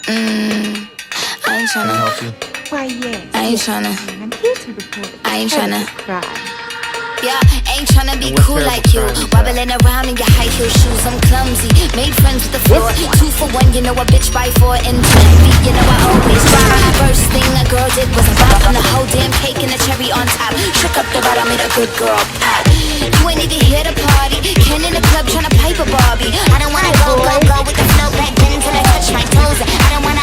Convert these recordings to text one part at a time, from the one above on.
I ain't Can I tryna. help you? Why, yes. I ain't tryna. I'm here to report a I ain't tryna. crime. Yeah, ain't tryna be And what cool terrible like you. crime is that? Wobbling around in your high heel shoes, I'm clumsy. Made friends with the floor. 2 for 1, you know a bitch by 4. And 10 feet, you know I always try. First thing a girl did was bop on the whole damn cake and the cherry on top. Shook up the bottom, made a good girl pop. You ain't even here to party. Ken in the club tryna pipe a Barbie. I don't wanna go with the flow back then till I touch my toes. I don't wanna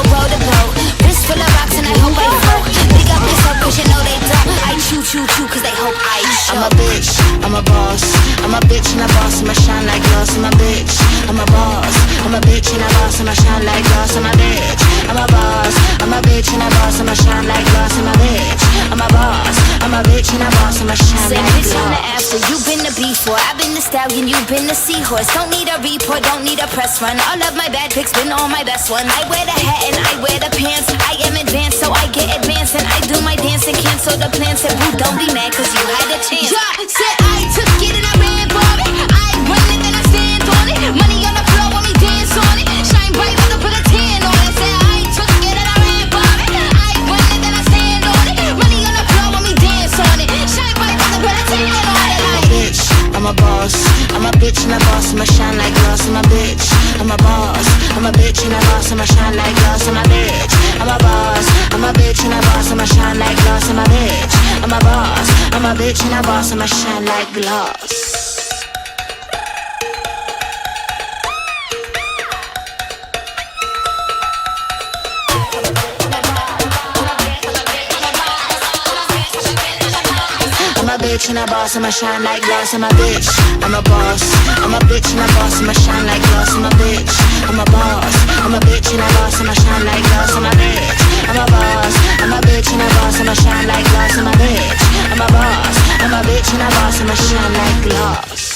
roll the boat. Wrist full of rocks and I hope I float. Big up yourself cause you know they don't. I chew cause they hope I show. I'm a bitch, I'm a boss. I'm a bitch and a boss, I'ma shine like glass. I'm a bitch, I'm a boss. I'm a bitch and a boss, I'ma shine like glass. I'm a bitch, I'm a boss. I'm a bitch and a boss, I'ma shine like glass. I'm a bitch, I'm a boss. I'm a bitch and a boss, I'ma shine like glass. Bitch on the after, you been the before. I've been the stallion, you been the seahorse. Don't need a report, don't need a press run. All of my bad pics been all my best ones. I wear the hat and I wear the pants. I am advanced, so I get advanced. And I do my dance and cancel the plans. Said boo, don't be mad cause you had a chance. Yeah, said I took it and I ran for it. I run it then I stand on it. Money on the floor when we dance on it. Shine bright when I put a tan on it. Said I took it and I ran for it. I run it then I stand on it. Money on the floor when we dance on it. Shine bright when I put a tan on it. I'm a bitch, I'm a boss. I'm a bitch and a boss, I'ma shine like glass. I'm a bitch, I'm a boss. I'm a bitch and a boss, I'ma shine like glass. I'm a bitch, I'm a boss. I'm a bitch and a boss, I'ma shine like glass. I'm a bitch, I'm a boss. I'm a bitch and a boss, I'ma shine like glass. I'm a bitch and a boss, I'ma shine like glass. I'm a bitch, I'm a boss. I'm a bitch and a boss, I'ma shine like glass. I'm a bitch, I'm a boss. I'm a bitch and a boss, I'ma shine like glass. I'm a bitch, I'm a boss. I'm a bitch and a boss, I'ma shine like glass. I'm a bitch, I'm a boss. I'm a bitch and a boss, I'ma shine like glass.